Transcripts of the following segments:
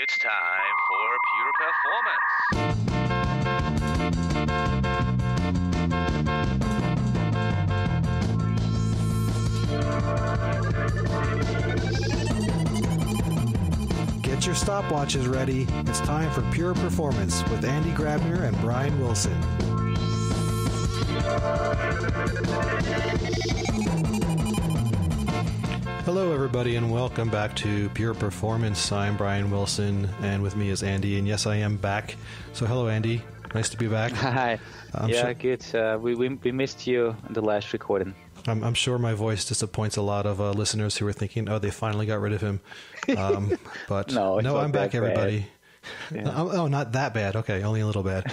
It's time for Pure Performance. Get your stopwatches ready. It's time for Pure Performance with Andy Grabner and Brian Wilson. Hello, everybody, and welcome back to Pure Performance. I'm Brian Wilson, and with me is Andy, and yes, I am back. So hello, Andy. Nice to be back. Hi. Good. We missed you in the last recording. I'm sure my voice disappoints a lot of listeners who are thinking, oh, they finally got rid of him. But no, I'm back, everybody. Yeah. Not that bad. Okay, only a little bad.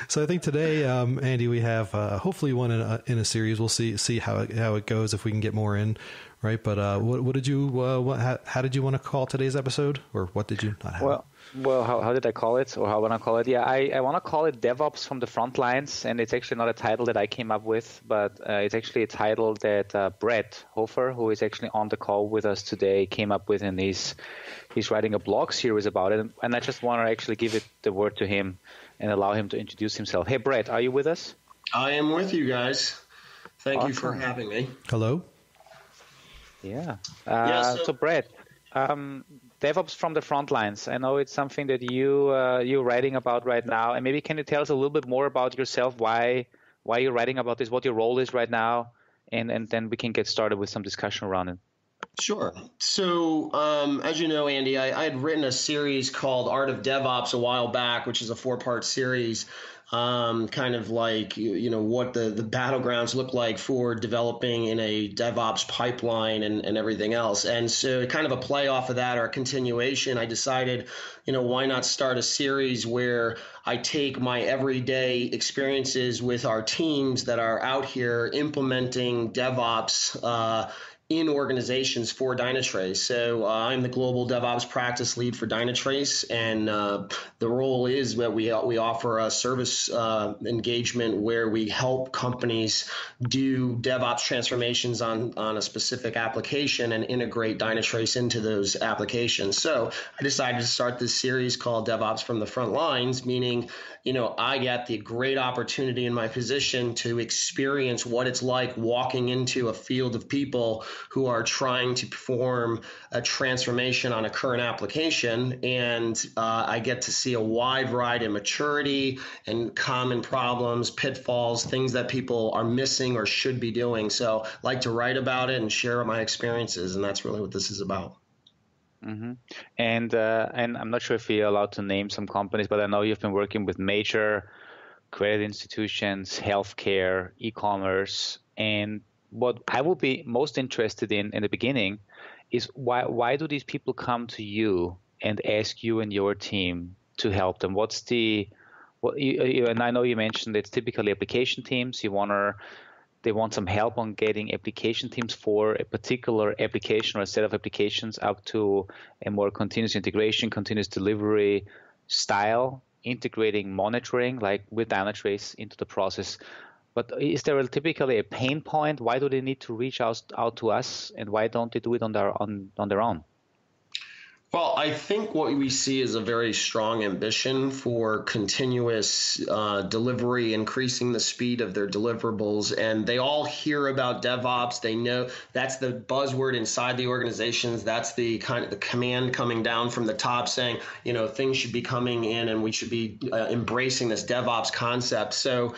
So I think today, Andy, we have hopefully one in a series. We'll see how it goes, if we can get more in, right? But what did you how did you want to call today's episode, or what did you not have? Well, how did I call it, or how I want to call it? Yeah, I want to call it DevOps from the Frontlines, and it's actually not a title that I came up with, but it's actually a title that Brett Hofer, who is actually on the call with us today, came up with, and he's writing a blog series about it, and I just want to actually give it the word to him and allow him to introduce himself. Hey, Brett, are you with us? I am with you guys. Thank you for having me. Hello. Yeah. So Brett, DevOps from the Frontlines. I know it's something that you're writing about right now, and maybe can you tell us a little bit more about yourself, why you're writing about this, what your role is right now, and then we can get started with some discussion around it. Sure. So, as you know, Andy, I had written a series called Art of DevOps a while back, which is a 4-part series, kind of like, what the battlegrounds look like for developing in a DevOps pipeline and everything else. And so kind of a play off of that, or a continuation, I decided, why not start a series where I take my everyday experiences with our teams that are out here implementing DevOps in organizations for Dynatrace. So I'm the global DevOps practice lead for Dynatrace, and the role is that we offer a service engagement where we help companies do DevOps transformations on a specific application and integrate Dynatrace into those applications. So I decided to start this series called DevOps from the Front Lines, meaning, I get the great opportunity in my position to experience what it's like walking into a field of people who are trying to perform a transformation on a current application. And I get to see a wide variety of maturity and common problems, pitfalls, things that people are missing or should be doing. So I like to write about it and share my experiences. And that's really what this is about. Mm-hmm. And I'm not sure if you're allowed to name some companies, but I know you've been working with major credit institutions, healthcare, e-commerce, and what I would be most interested in the beginning is why do these people come to you and ask you and your team to help them? And I know you mentioned it's typically application teams. They want some help on getting application teams for a particular application or a set of applications up to a more continuous integration, continuous delivery style, integrating monitoring like with Dynatrace into the process. But is there typically a pain point? Why do they need to reach out to us, and why don't they do it on their own? Well, I think what we see is a very strong ambition for continuous delivery, increasing the speed of their deliverables. And they all hear about DevOps. They know that's the buzzword inside the organizations. That's the kind of the command coming down from the top saying, things should be coming in and we should be embracing this DevOps concept. So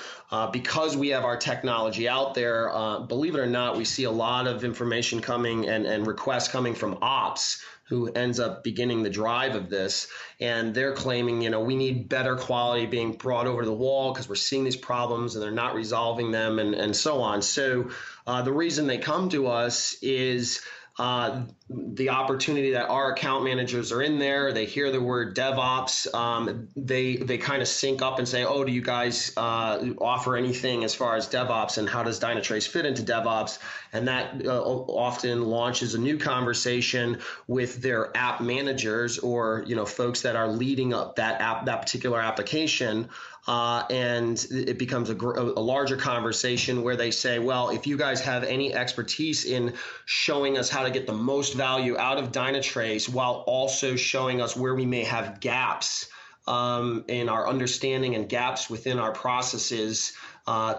because we have our technology out there, believe it or not, we see a lot of information coming and requests coming from ops, who ends up beginning the drive of this. And they're claiming, we need better quality being brought over the wall because we're seeing these problems and they're not resolving them and so on. So the reason they come to us is the opportunity that our account managers are in there. They hear the word DevOps. They kind of sync up and say, oh, do you guys offer anything as far as DevOps, and how does Dynatrace fit into DevOps? And that often launches a new conversation with their app managers or folks that are leading up that particular application. And it becomes a larger conversation where they say, well, if you guys have any expertise in showing us how to get the most value out of Dynatrace while also showing us where we may have gaps in our understanding and gaps within our processes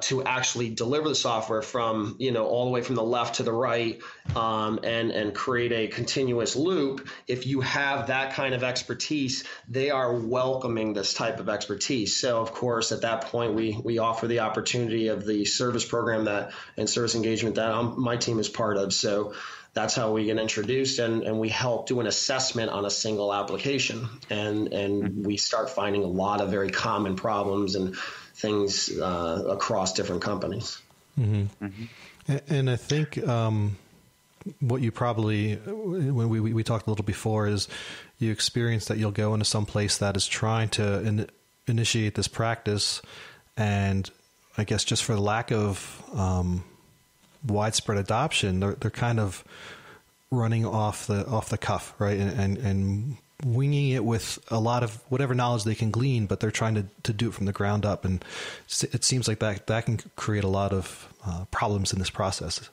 to actually deliver the software from, all the way from the left to the right, and create a continuous loop. If you have that kind of expertise, they are welcoming this type of expertise. So, of course, at that point, we offer the opportunity of the service program and service engagement that my team is part of. So that's how we get introduced, and we help do an assessment on a single application. And we start finding a lot of very common problems and things across different companies. Mm-hmm. Mm-hmm. And I think what you probably, when we talked a little before, is you experience that you'll go into some place that is trying to initiate this practice, and I guess just for the lack of widespread adoption, they're kind of running off the cuff, right? And winging it with a lot of whatever knowledge they can glean, but they're trying to do it from the ground up. And it seems like that can create a lot of problems in this process.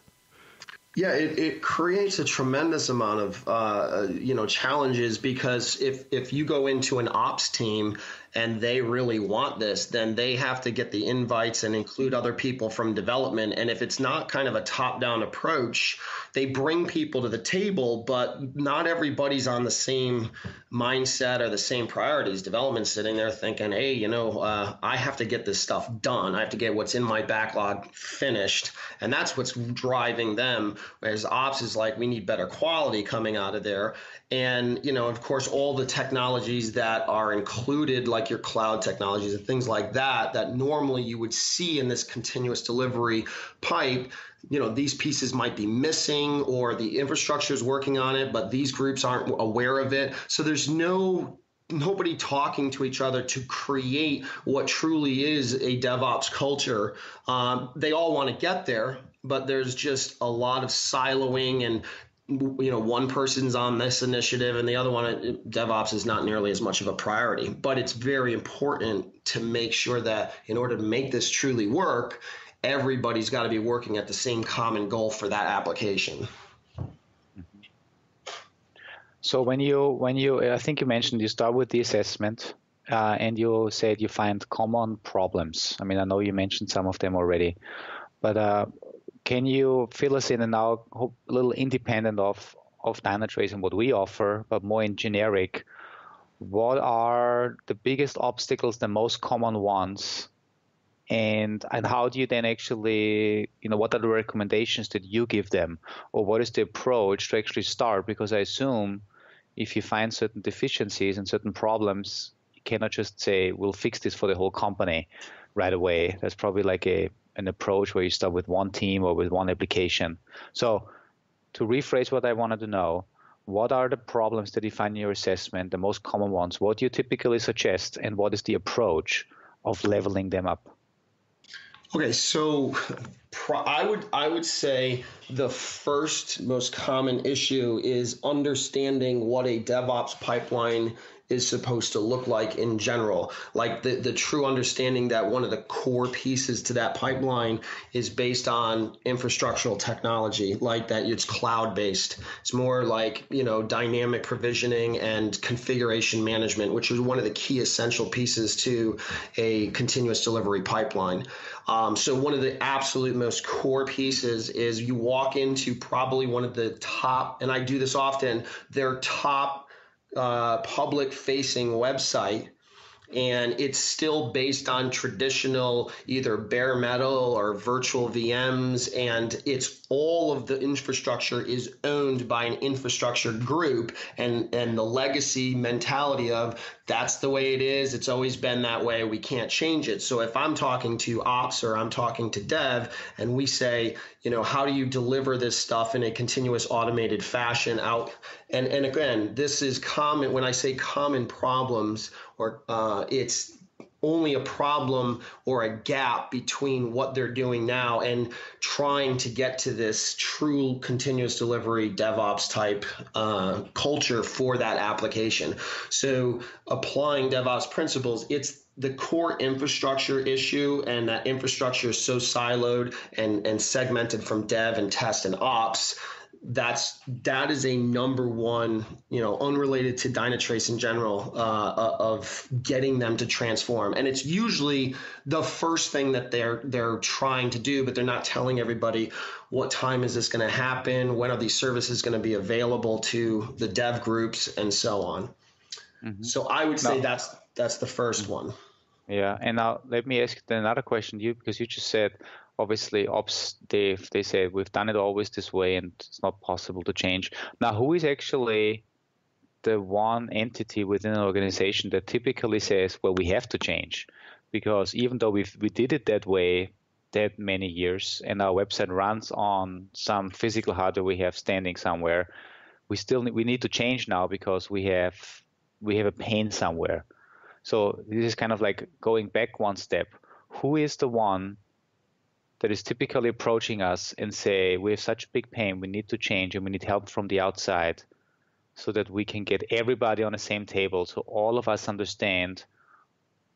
Yeah, it creates a tremendous amount of challenges, because if you go into an ops team and they really want this, then they have to get the invites and include other people from development. And if it's not kind of a top-down approach, they bring people to the table, but not everybody's on the same mindset or the same priorities. Development's sitting there thinking, hey, I have to get this stuff done. I have to get what's in my backlog finished. And that's what's driving them. Whereas ops is like, we need better quality coming out of there. And, of course, all the technologies that are included, like your cloud technologies and things like that normally you would see in this continuous delivery pipe, these pieces might be missing, or the infrastructure is working on it, but these groups aren't aware of it. So there's nobody talking to each other to create what truly is a DevOps culture. They all want to get there, but there's just a lot of siloing, and one person's on this initiative and the other one, DevOps, is not nearly as much of a priority. But it's very important to make sure that in order to make this truly work, everybody's got to be working at the same common goal for that application. So when you, I think you mentioned you start with the assessment, and you said you find common problems. I mean, I know you mentioned some of them already, but can you fill us in, and now a little independent of Dynatrace and what we offer, but more in generic, what are the biggest obstacles, the most common ones, and how do you then actually, what are the recommendations that you give them, or what is the approach to actually start? Because I assume if you find certain deficiencies and certain problems, you cannot just say, we'll fix this for the whole company right away. That's probably like an approach where you start with one team or with one application. So to rephrase what I wanted to know, what are the problems that you find in your assessment, the most common ones? What do you typically suggest, and what is the approach of leveling them up? Okay, so I would say the first most common issue is understanding what a DevOps pipeline is supposed to look like in general. Like the true understanding that one of the core pieces to that pipeline is based on infrastructural technology, like that it's cloud-based. It's more like, dynamic provisioning and configuration management, which is one of the key essential pieces to a continuous delivery pipeline. So one of the absolute most core pieces is you walk into probably one of the top, and I do this often, their top public-facing website, and it's still based on traditional either bare metal or virtual VMs, and it's all of the infrastructure is owned by an infrastructure group, and the legacy mentality of that's the way it is, it's always been that way, we can't change it. So if I'm talking to ops or I'm talking to dev and we say, how do you deliver this stuff in a continuous automated fashion out? And again, this is common. When I say common problems, or it's only a problem or a gap between what they're doing now and trying to get to this true continuous delivery DevOps type culture for that application. So applying DevOps principles, it's the core infrastructure issue, and that infrastructure is so siloed and segmented from dev and test and ops. that is a number one, unrelated to Dynatrace in general, of getting them to transform. And it's usually the first thing that they're trying to do, but they're not telling everybody what time is this going to happen, when are these services going to be available to the dev groups, and so on. Mm-hmm. So I would say that's the first one. Yeah, and now let me ask you another question, because you just said, obviously, ops, they said we've done it always this way and it's not possible to change. Now, who is actually the one entity within an organization that typically says, well, we have to change? Because even though we did it that way that many years and our website runs on some physical hardware we have standing somewhere, we need to change now because we have a pain somewhere. So this is kind of like going back one step. Who is the one that is typically approaching us and say, we have such big pain, we need to change and we need help from the outside so that we can get everybody on the same table, so all of us understand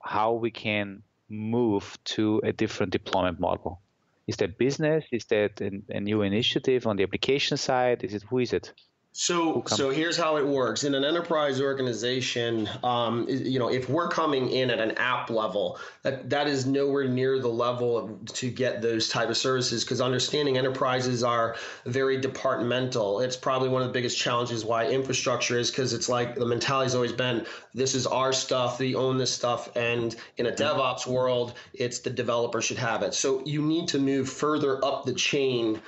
how we can move to a different deployment model? Is that business? Is that a new initiative on the application side? Who is it? So here's how it works. In an enterprise organization, if we're coming in at an app level, that is nowhere near the level to get those type of services, because understanding enterprises are very departmental. It's probably one of the biggest challenges why infrastructure is, because it's like the mentality has always been, this is our stuff, we own this stuff. And in a DevOps world, it's the developer should have it. So you need to move further up the chain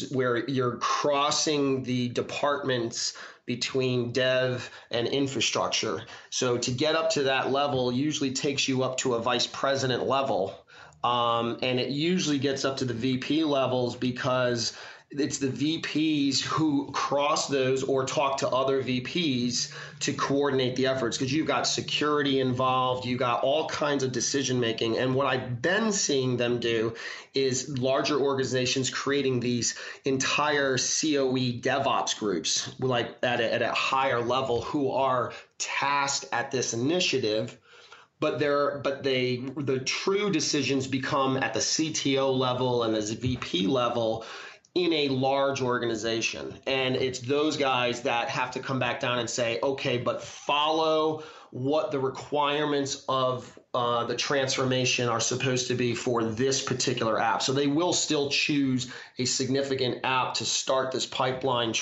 where you're crossing the departments between dev and infrastructure. So to get up to that level usually takes you up to a vice president level. And it usually gets up to the VP levels, because it's the VPs who cross those or talk to other VPs to coordinate the efforts, because you've got security involved, you got all kinds of decision making. And what I've been seeing them do is larger organizations creating these entire COE DevOps groups, like at a higher level, who are tasked at this initiative. But the true decisions become at the CTO level and the VP level in a large organization. And it's those guys that have to come back down and say, okay, but follow what the requirements of the transformation are supposed to be for this particular app. So they will still choose a significant app to start this pipeline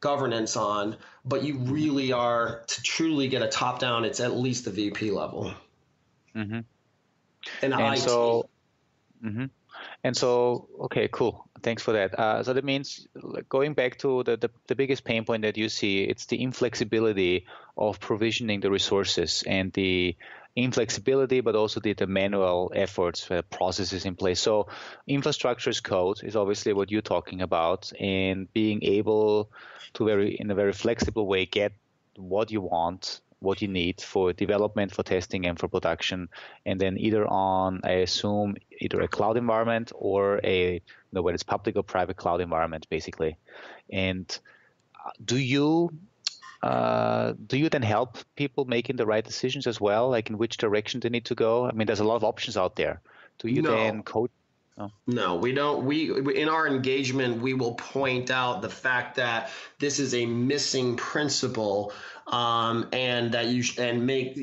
governance on, but you really are, to truly get a top down, it's at least the VP level. Mm-hmm. And IT. And so, okay, cool. Thanks for that. So that means, going back to the biggest pain point that you see, it's the inflexibility of provisioning the resources, and the inflexibility, but also the manual efforts, processes in place. So infrastructure as code is obviously what you're talking about, and being able to in a very flexible way get what you want, what you need for development, for testing, and for production, and then either on, I assume, either a cloud environment or whether it's public or private cloud environment, basically. And do you then help people making the right decisions as well, like in which direction they need to go? I mean, there's a lot of options out there. Do you then coach? No, we don't. We in our engagement, we will point out the fact that this is a missing principle, and that you and make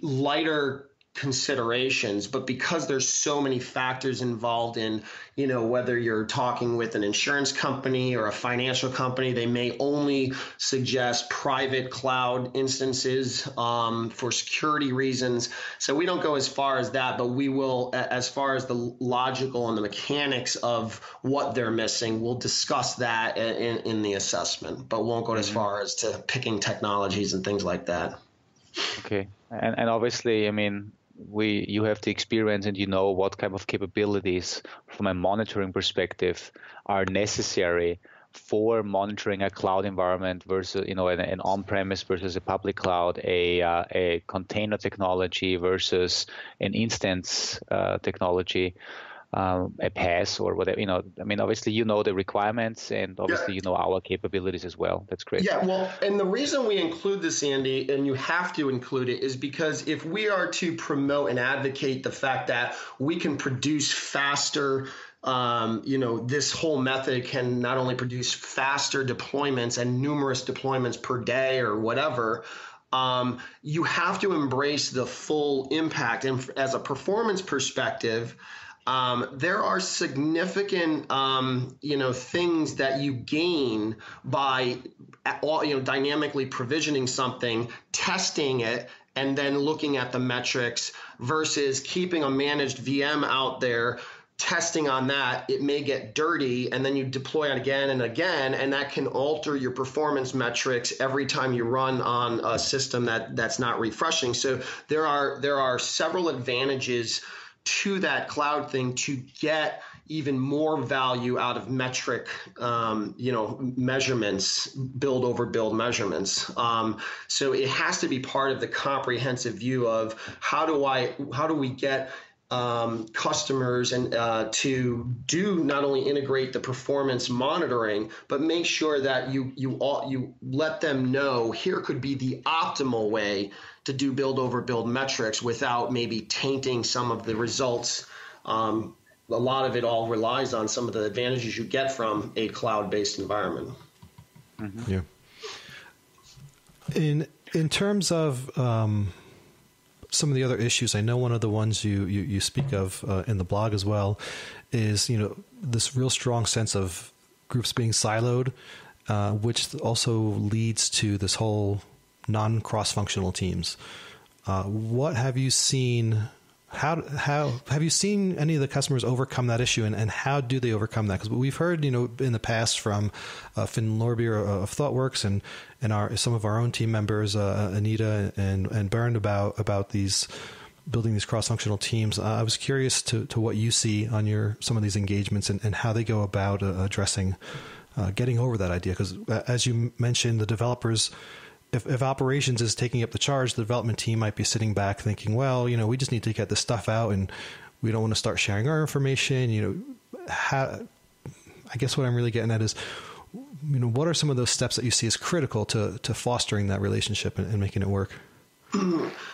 lighter considerations, but because there's so many factors involved in, whether you're talking with an insurance company or a financial company, they may only suggest private cloud instances for security reasons. So we don't go as far as that, but we will, as far as the logical and the mechanics of what they're missing, we'll discuss that in the assessment, but won't go as far as to picking technologies and things like that. Okay. And obviously, I mean, you have the experience, and you know what kind of capabilities from a monitoring perspective are necessary for monitoring a cloud environment versus, an on-premise versus a public cloud, a container technology versus an instance technology, a PaaS or whatever. I mean, obviously, the requirements, and obviously, our capabilities as well. That's great. Yeah, well, and the reason we include this, Andy, and you have to include it, is because if we are to promote and advocate the fact that we can produce faster this whole method can not only produce faster deployments and numerous deployments per day or whatever. You have to embrace the full impact. And as a performance perspective, there are significant, things that you gain by, dynamically provisioning something, testing it, and then looking at the metrics versus keeping a managed VM out there, testing on that. It may get dirty, and then you deploy it again and again, and that can alter your performance metrics every time you run on a system that's not refreshing. So there are several advantages to that cloud thing to get even more value out of metric, measurements, build over build measurements. So it has to be part of the comprehensive view of how do we get customers and to do not only integrate the performance monitoring, but make sure that you let them know here could be the optimal way to do build over build metrics without maybe tainting some of the results. A lot of it all relies on some of the advantages you get from a cloud-based environment. Mm-hmm. Yeah. In terms of some of the other issues, I know one of the ones you speak of in the blog as well is this real strong sense of groups being siloed, which also leads to this whole non-cross-functional teams. What have you seen? How have you seen any of the customers overcome that issue, and how do they overcome that? Because we've heard, in the past from Finn Lorbeer of ThoughtWorks and some of our own team members, Anita and Bernd, about building these cross-functional teams. I was curious to what you see on some of these engagements and how they go about addressing getting over that idea. Because as you mentioned, the developers. If operations is taking up the charge, the development team might be sitting back thinking, well, we just need to get this stuff out and we don't want to start sharing our information. I guess what I'm really getting at is, what are some of those steps that you see as critical to fostering that relationship and making it work?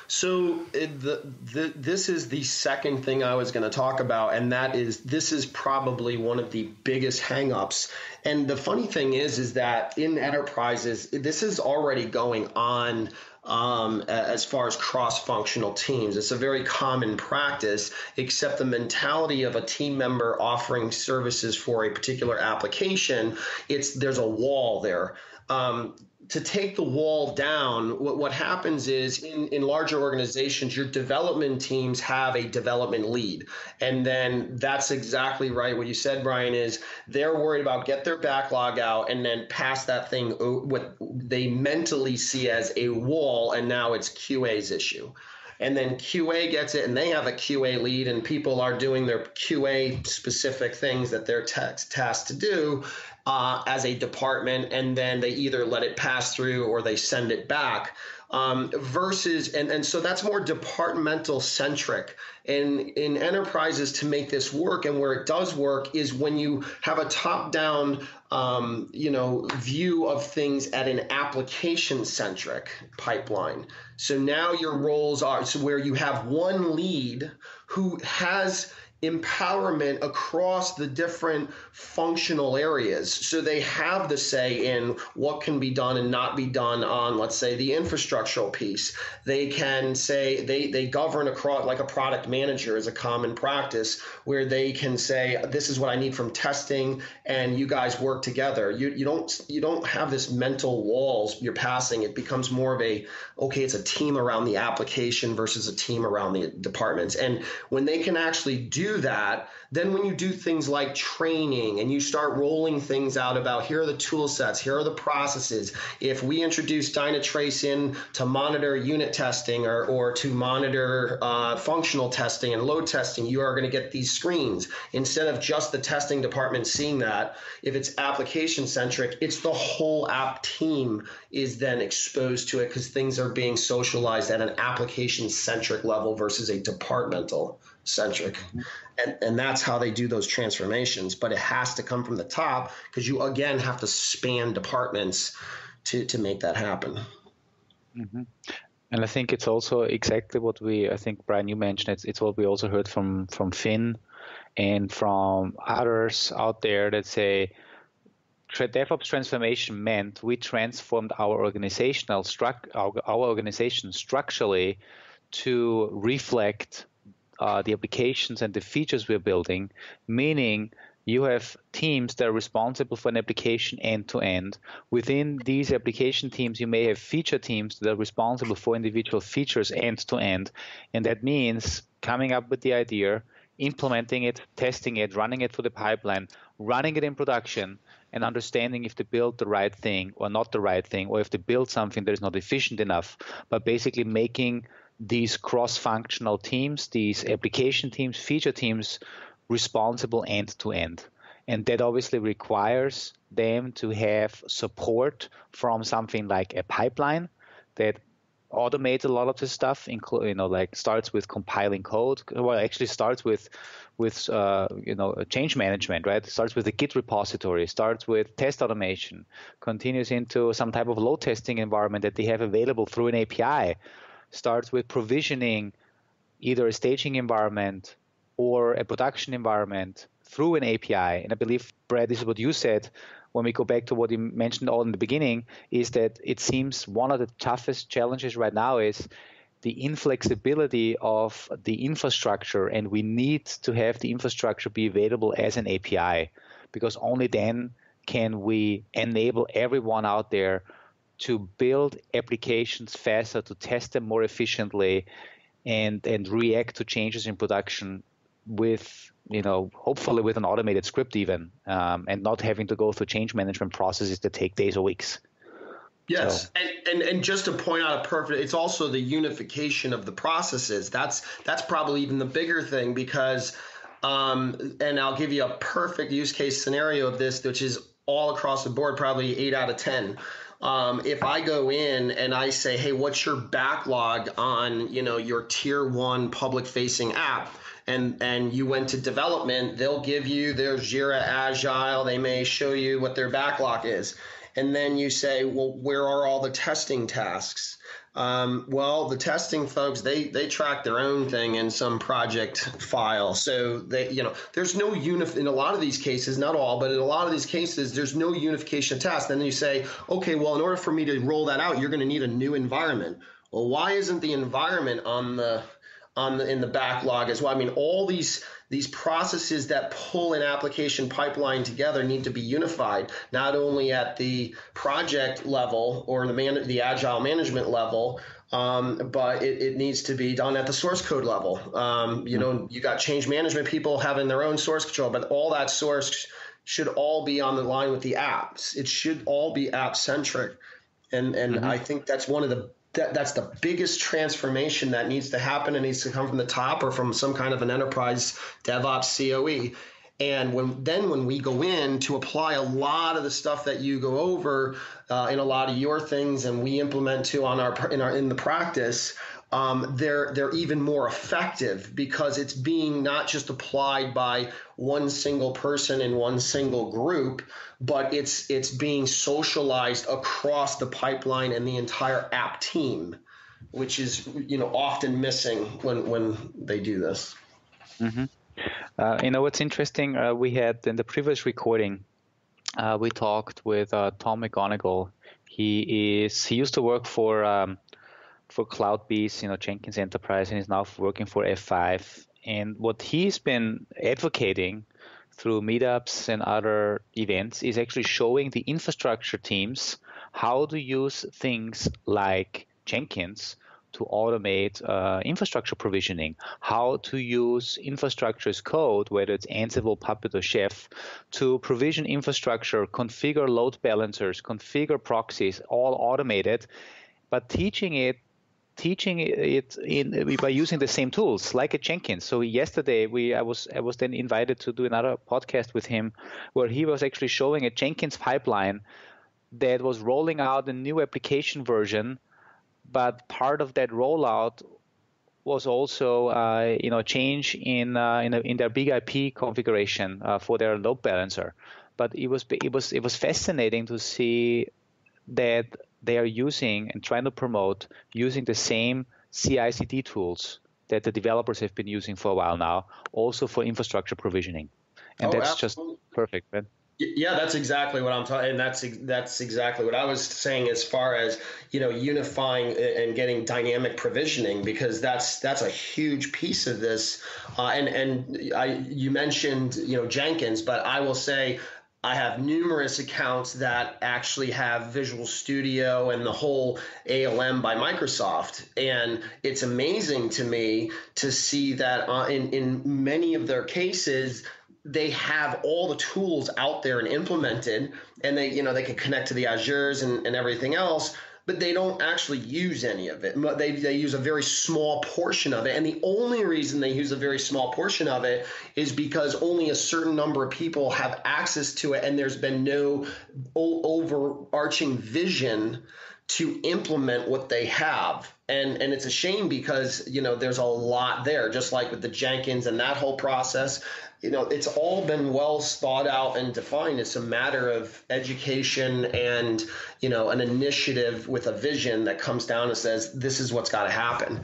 So this is the second thing I was going to talk about, and this is probably one of the biggest hangups. And the funny thing is that in enterprises, this is already going on as far as cross-functional teams. It's a very common practice, except the mentality of a team member offering services for a particular application, there's a wall there. To take the wall down, what happens is in larger organizations, your development teams have a development lead. And then that's exactly right. What you said, Brian, is they're worried about get their backlog out and then pass that thing, what they mentally see as a wall, and now it's QA's issue. And then QA gets it, and they have a QA lead, and people are doing their QA specific things that they're tasked to do as a department, and then they either let it pass through or they send it back. Versus, and so that's more departmental centric. And in enterprises, to make this work, and where it does work is when you have a top-down view of at an application-centric pipeline. So now your roles are where you have one lead who has empowerment across the different functional areas. So they have the say in what can be done and not be done on, let's say, the infrastructural piece. They can say they govern across, like a product manager is a common practice, where they can say, this is what I need from testing, and you guys work together. You don't have this mental walls you're passing. It becomes more of it's a team around the application versus a team around the departments. And when they can actually do that, then when you do things like training and you start rolling things out about here are the tool sets, here are the processes. If we introduce Dynatrace in to monitor unit testing or to monitor functional testing and load testing, you are going to get these screens. Instead of just the testing department seeing that, if it's application centric, it's the whole app team is then exposed to it because things are being socialized at an application centric level versus a departmental centric. And that's how they do those transformations. But it has to come from the top because you, again, have to span departments to make that happen. Mm-hmm. And I think it's also exactly what I think, Brian, you mentioned, it's what we also heard from Finn and from others out there that say DevOps transformation meant we transformed our organization structurally to reflect the applications and the features we're building, meaning you have teams that are responsible for an application end to end. Within these application teams, you may have feature teams that are responsible for individual features end to end. And that means coming up with the idea, implementing it, testing it, running it through the pipeline, running it in production, and understanding if they build the right thing or not the right thing, or if they build something that is not efficient enough, but basically making these cross-functional teams, these application teams, feature teams, responsible end to end. And that obviously requires them to have support from something like a pipeline that automates a lot of this stuff, like starts with compiling code. Well, actually starts with change management, right? It starts with a Git repository, starts with test automation, continues into some type of load testing environment that they have available through an API, starts with provisioning either a staging environment or a production environment through an API. And I believe, Brad, this is what you said when we go back to what you mentioned all in the beginning, is that it seems one of the toughest challenges right now is the inflexibility of the infrastructure, and we need to have the infrastructure be available as an API, because only then can we enable everyone out there to build applications faster, to test them more efficiently, and react to changes in production with, hopefully with an automated script even, and not having to go through change management processes that take days or weeks. Yes, so. And just to point out it's also the unification of the processes. That's probably even the bigger thing, because, and I'll give you a perfect use case scenario of this, which is all across the board, probably 8 out of 10. If I go in and I say, hey, what's your backlog on, your tier 1 public facing app? And you went to development, they'll give you their Jira Agile. They may show you what their backlog is. And then you say, well, where are all the testing tasks? Well, the testing folks, they track their own thing in some project file. So there's no in a lot of these cases, not all, but in a lot of these cases, there's no unification of tasks. Then you say, okay, well, in order for me to roll that out, you're going to need a new environment. Well, why isn't the environment in the backlog as well? I mean, all these processes that pull an application pipeline together need to be unified, not only at the project level or the agile management level, but it needs to be done at the source code level. You got change management people having their own source control, but all that source should all be on the line with the apps. It should all be app centric, and I think that's one of the that's the biggest transformation that needs to happen. It needs to come from the top or from some kind of an enterprise DevOps COE. And when we go in to apply a lot of the stuff that you go over in a lot of your things, and we implement too in the practice, they're even more effective, because it's being not just applied by one single person in one single group, but it's being socialized across the pipeline and the entire app team, which is often missing when they do this. Mm-hmm. What's interesting, we had in the previous recording, we talked with Tom McGonigal. He used to work for CloudBees, Jenkins Enterprise, and he's now working for F5. And what he's been advocating through meetups and other events is actually showing the infrastructure teams how to use things like Jenkins to automate infrastructure provisioning, how to use infrastructure as code, whether it's Ansible, Puppet, or Chef, to provision infrastructure, configure load balancers, configure proxies, all automated, but teaching it by using the same tools like a Jenkins. So yesterday I was then invited to do another podcast with him, where he was actually showing a Jenkins pipeline that was rolling out a new application version, but part of that rollout was also a change in their big IP configuration for their load balancer. But it was fascinating to see that they are using and trying to promote using the same CI/CD tools that the developers have been using for a while now, also for infrastructure provisioning. And that's absolutely. just perfect, man. Yeah, that's exactly what I'm talking, and that's exactly what I was saying as far as, unifying and getting dynamic provisioning, because that's a huge piece of this. You mentioned Jenkins, but I will say I have numerous accounts that actually have Visual Studio and the whole ALM by Microsoft, and it's amazing to me to see that in many of their cases, they have all the tools out there and implemented, and they can connect to the Azures and everything else, but they don't actually use any of it. They use a very small portion of it. And the only reason they use a very small portion of it is because only a certain number of people have access to it, and there's been no overarching vision to implement what they have. And it's a shame because, there's a lot there, just like with the Jenkins and that whole process. It's all been well thought out and defined. It's a matter of education and, an initiative with a vision that comes down and says, this is what's got to happen,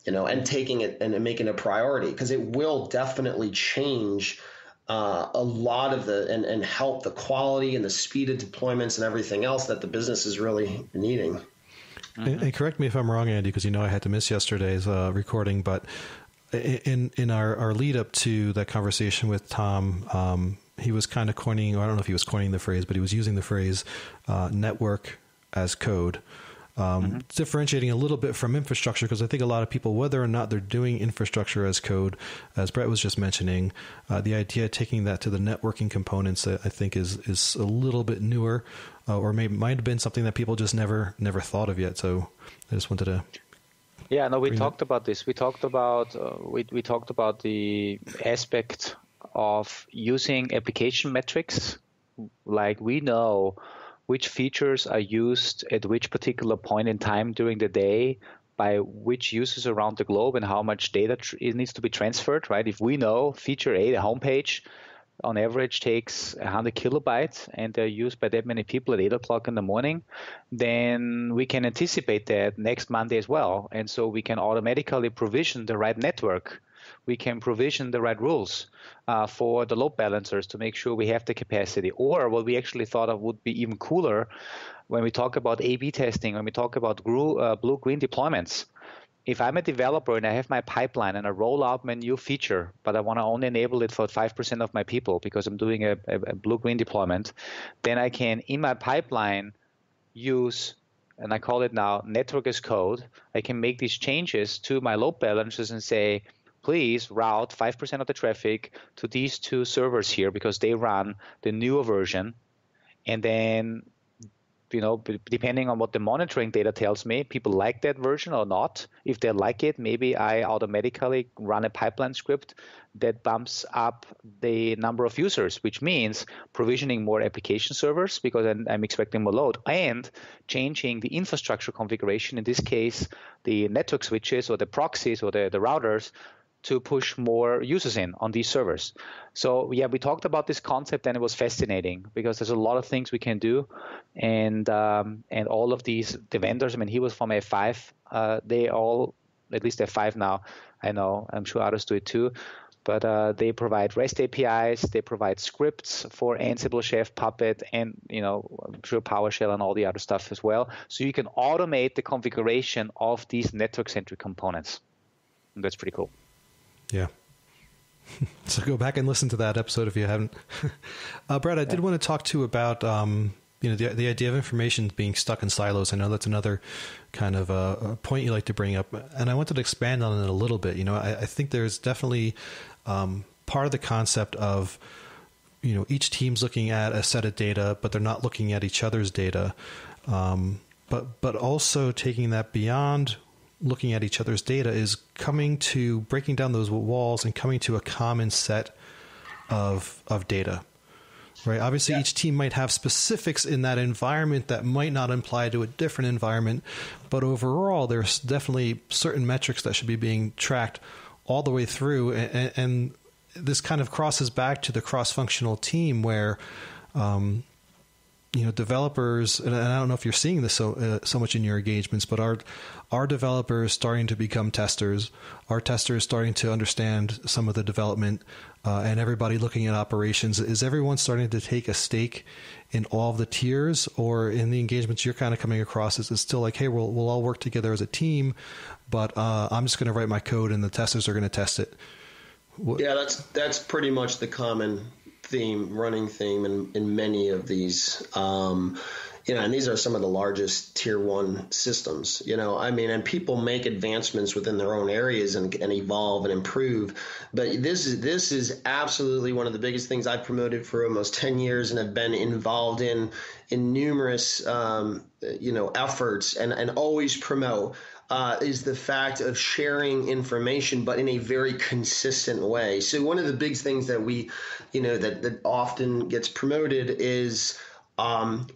and taking it and making it a priority, because it will definitely change a lot of and help the quality and the speed of deployments and everything else that the business is really needing. And correct me if I'm wrong, Andy, because I had to miss yesterday's recording, but in our lead up to that conversation with Tom, he was kind of coining, or I don't know if he was coining the phrase, but he was using the phrase network as code, differentiating a little bit from infrastructure, because I think a lot of people, whether or not they're doing infrastructure as code, as Brett was just mentioning, the idea of taking that to the networking components, I think is a little bit newer, or might have been something that people just never thought of yet. So I just wanted to. Yeah, no, we talked about this. We talked about we talked about the aspect of using application metrics. Like, we know which features are used at which particular point in time during the day by which users around the globe, and how much data it needs to be transferred, right? If we know feature A, the homepage, on average takes 100 kilobytes and they're used by that many people at 8 o'clock in the morning, then we can anticipate that next Monday as well. And so we can automatically provision the right network. We can provision the right rules for the load balancers to make sure we have the capacity. Or what we actually thought of would be even cooler when we talk about A/B testing, when we talk about blue-green deployments. If I'm a developer and I have my pipeline and I roll out my new feature, but I want to only enable it for 5% of my people because I'm doing a blue-green deployment, then I can, in my pipeline, use, and I call it now network as code. I can make these changes to my load balancers and say, please route 5% of the traffic to these two servers here because they run the newer version. And then, depending on what the monitoring data tells me, people like that version or not. If they like it, maybe I automatically run a pipeline script that bumps up the number of users, which means provisioning more application servers because I'm expecting more load, and changing the infrastructure configuration, in this case, the network switches or the proxies or the routers, to push more users in on these servers. So yeah, we talked about this concept and it was fascinating because there's a lot of things we can do, and all of the vendors. I mean, he was from F5. They all, at least F5 now. I know, I'm sure others do it too. But they provide REST APIs. They provide scripts for Ansible, Chef, Puppet, and I'm sure PowerShell and all the other stuff as well. So you can automate the configuration of these network-centric components. And that's pretty cool. Yeah. So go back and listen to that episode if you haven't. Brett, I did want to talk to you about the idea of information being stuck in silos. I know that's another kind of a point you like to bring up, and I wanted to expand on it a little bit. I think there's definitely part of the concept of each team's looking at a set of data, but they're not looking at each other's data. But also taking that beyond looking at each other's data is breaking down those walls and coming to a common set of data, right? Obviously, each team might have specifics in that environment that might not apply to a different environment, but overall, there's definitely certain metrics that should be being tracked all the way through. And this kind of crosses back to the cross-functional team where developers, and I don't know if you're seeing this so much in your engagements, but are developers starting to become testers? Are testers starting to understand some of the development, and everybody looking at operations? Is everyone starting to take a stake in all of the tiers, or in the engagements you're kind of coming across, is it still like, hey, we'll all work together as a team, but I'm just going to write my code and the testers are going to test it? Yeah, that's pretty much the common running theme in many of these. And these are some of the largest tier one systems, and people make advancements within their own areas and evolve and improve. But this is absolutely one of the biggest things I've promoted for almost 10 years and have been involved in numerous, efforts and always promote. Is the fact of sharing information, but in a very consistent way. So one of the big things that we, that often gets promoted is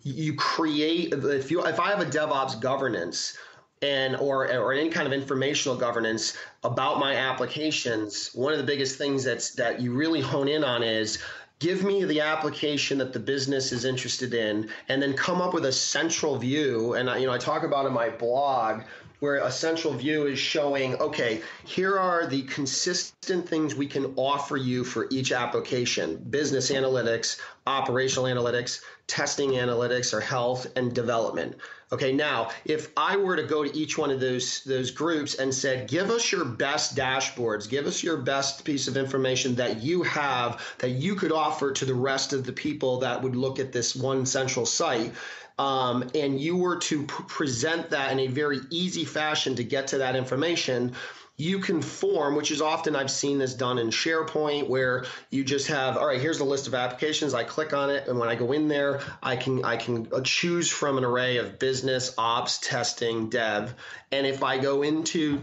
you create. If I have a DevOps governance or any kind of informational governance about my applications, one of the biggest things that you really hone in on is, give me the application that the business is interested in, and then come up with a central view. And I talk about in my blog, where a central view is showing, okay, here are the consistent things we can offer you for each application: business analytics, operational analytics, testing analytics, or health and development. Okay, now, if I were to go to each one of those groups and said, give us your best dashboards, give us your best piece of information that you have that you could offer to the rest of the people that would look at this one central site, and you were to present that in a very easy fashion to get to that information, you can form, which is often I've seen this done in SharePoint, where you just have, all right, here's the list of applications. I click on it, and when I go in there, I can choose from an array of business, ops, testing, dev. And if I go into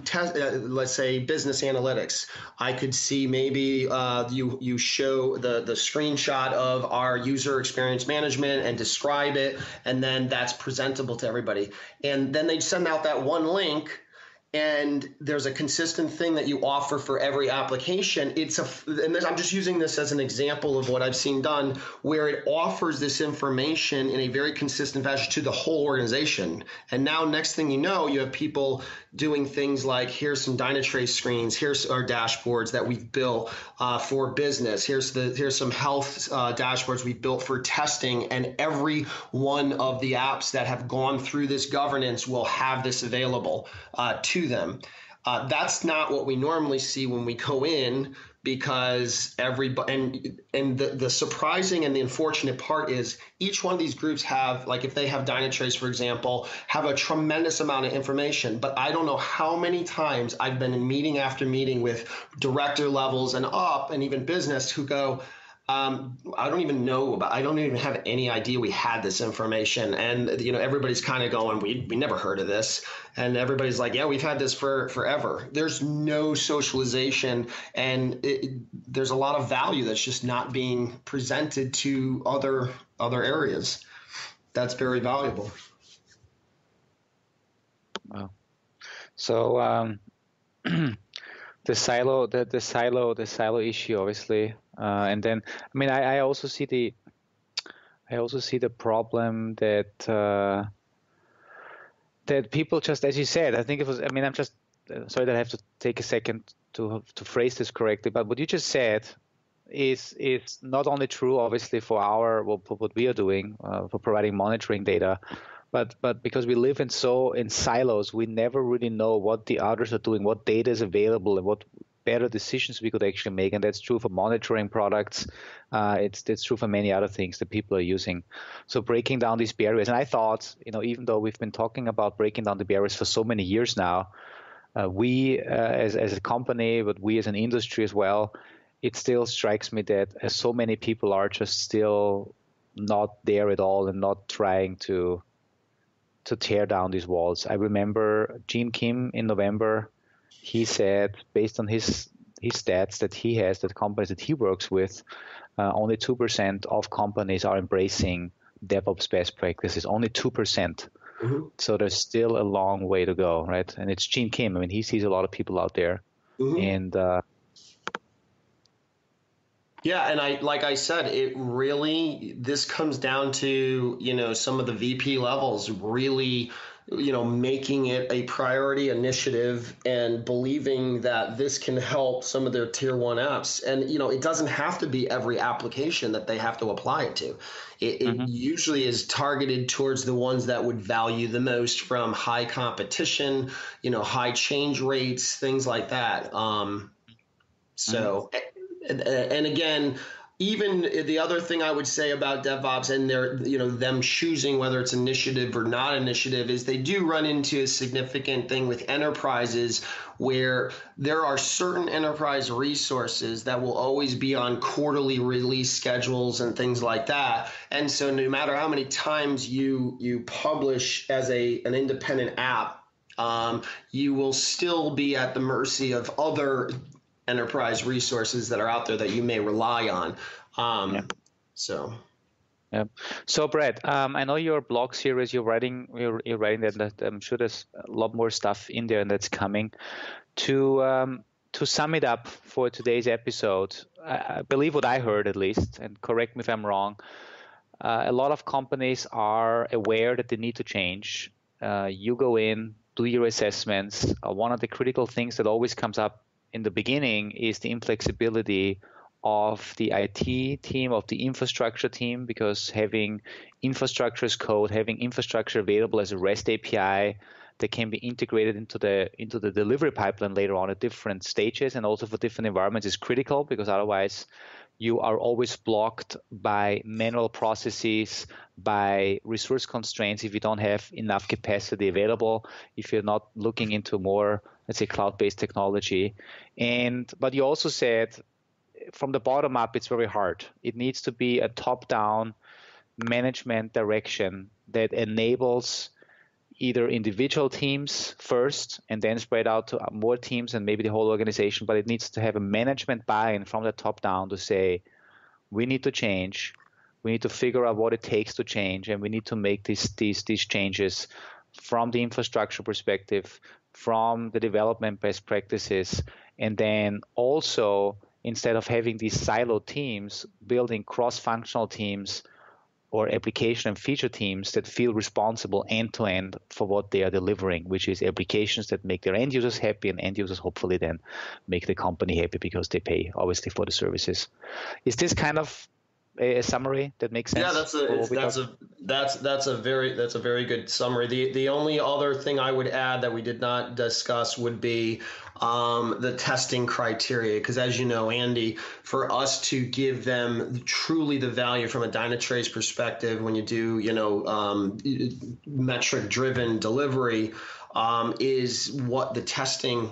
let's say business analytics, I could see maybe you show the screenshot of our user experience management and describe it, and then that's presentable to everybody. And then they send out that one link, and there's a consistent thing that you offer for every application. And I'm just using this as an example of what I've seen done, where it offers this information in a very consistent fashion to the whole organization. And now, next thing you know, you have people doing things like, here's some Dynatrace screens, here's our dashboards that we've built for business, here's some health dashboards we've built for testing, and every one of the apps that have gone through this governance will have this available to them. That's not what we normally see when we go in, because everybody, and the surprising and the unfortunate part is each one of these groups have, like if they have Dynatrace, for example, have a tremendous amount of information. But I don't know how many times I've been in meeting after meeting with director levels and up, and even business, who go, I don't even have any idea we had this information. And, everybody's kind of going, we never heard of this. And everybody's like, yeah, we've had this for forever. There's no socialization, and there's a lot of value that's just not being presented to other areas. That's very valuable. Wow. So, the silo issue, obviously, and then I also see the problem that people just, as you said, I think it was. I'm just sorry that I have to take a second to phrase this correctly, but what you just said is not only true, obviously, for what we are doing for providing monitoring data. But because we live in silos, we never really know what the others are doing, what data is available, and what better decisions we could actually make. And that's true for monitoring products. It's true for many other things that people are using. So breaking down these barriers. And I thought, even though we've been talking about breaking down the barriers for so many years now, we as a company, but we as an industry as well, it still strikes me that so many people are just still not there at all and not trying to tear down these walls. I remember Gene Kim in November, he said, based on his stats that he has, that companies that he works with, only 2% of companies are embracing DevOps best practices, only 2%. Mm-hmm. So there's still a long way to go, right? And it's Gene Kim. He sees a lot of people out there. Mm-hmm. And Yeah, and like I said, this comes down to, some of the VP levels really, making it a priority initiative and believing that this can help some of their tier one apps. And, it doesn't have to be every application that they have to apply it to. It usually is targeted towards the ones that would value the most from high competition, high change rates, things like that. And again, even the other thing I would say about DevOps and them choosing whether it's initiative or not initiative is they do run into a significant thing with enterprises where there are certain enterprise resources that will always be on quarterly release schedules and things like that. And so no matter how many times you publish as an independent app, you will still be at the mercy of other enterprise resources that are out there that you may rely on. So Brett, I know your blog series you're writing that I'm sure there's a lot more stuff in there that's coming. To sum it up for today's episode, I believe what I heard at least, and correct me if I'm wrong, a lot of companies are aware that they need to change. You go in, do your assessments. One of the critical things that always comes up in the beginning is the inflexibility of the IT team, of the infrastructure team, because having infrastructure as code, having infrastructure available as a REST API that can be integrated into the delivery pipeline later on at different stages and also for different environments is critical, because otherwise you are always blocked by manual processes, by resource constraints if you don't have enough capacity available, if you're not looking into more, let's say, cloud-based technology. But you also said from the bottom up, it's very hard. It needs to be a top-down management direction that enables either individual teams first and then spread out to more teams and maybe the whole organization, but it needs to have a management buy-in from the top down to say, we need to change, we need to figure out what it takes to change, and we need to make these changes from the infrastructure perspective, from the development best practices, and then also, instead of having these siloed teams, building cross-functional teams or application and feature teams that feel responsible end-to-end for what they are delivering, which is applications that make their end users happy, and end users hopefully then make the company happy because they pay, obviously, for the services. Is this kind of a summary that makes sense? Yeah, that's a very good summary. The only other thing I would add that we did not discuss would be the testing criteria, because as you know, Andy, for us to give them truly the value from a Dynatrace perspective, when you do metric driven delivery, is what the testing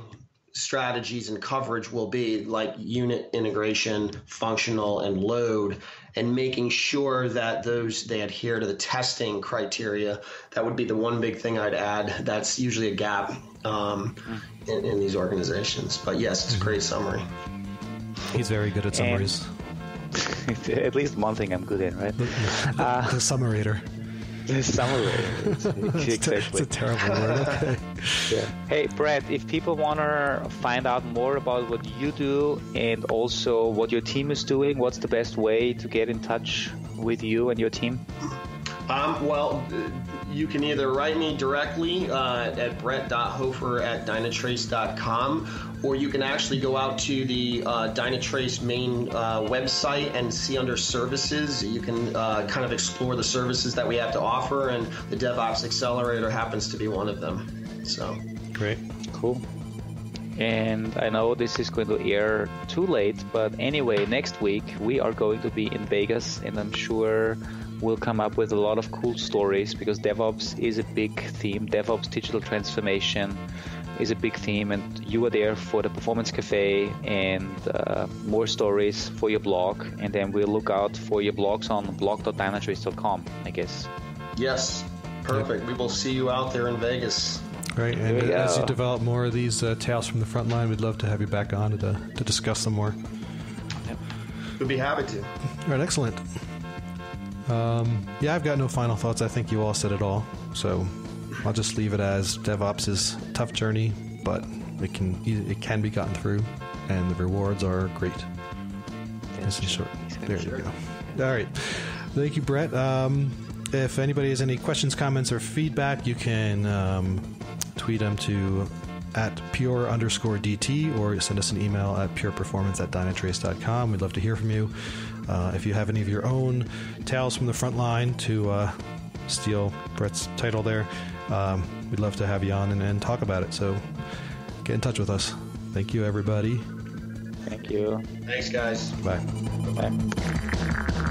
strategies and coverage will be, like unit integration, functional, and load, and making sure that they adhere to the testing criteria. That would be the one big thing I'd add. That's usually a gap in these organizations. But yes, it's a great summary. He's very good at summaries. At least one thing I'm good in, right? The summarator. The summary. Exactly. It's a terrible word. Okay. Yeah. Hey, Brett, if people want to find out more about what you do and also what your team is doing, what's the best way to get in touch with you and your team? Well, you can either write me directly at brett.hofer@dynatrace.com, or you can actually go out to the Dynatrace main website and see under services. You can kind of explore the services that we have to offer, and the DevOps Accelerator happens to be one of them. So great. Cool. And I know this is going to air too late, but anyway, next week we are going to be in Vegas, and I'm sure we'll come up with a lot of cool stories, because DevOps is a big theme. DevOps digital transformation is a big theme, and you are there for the Performance Cafe and more stories for your blog. And then we'll look out for your blogs on blog.dynatrace.com, I guess. Yes, perfect. Yep. We will see you out there in Vegas. Great. And as you develop more of these tales from the front line, we'd love to have you back on to discuss them more. Yep. We'd be happy to. All right, excellent. I've got no final thoughts. I think you all said it all. So I'll just leave it as DevOps is a tough journey, but it can be gotten through, and the rewards are great. Nice and short. There you go. All right. Thank you, Brett. If anybody has any questions, comments, or feedback, you can tweet them to @pure_DT or send us an email at pureperformance@dynatrace.com. We'd love to hear from you. If you have any of your own tales from the front line, to steal Brett's title there, we'd love to have you on and talk about it. So get in touch with us. Thank you, everybody. Thank you. Thanks, guys. Bye. Bye.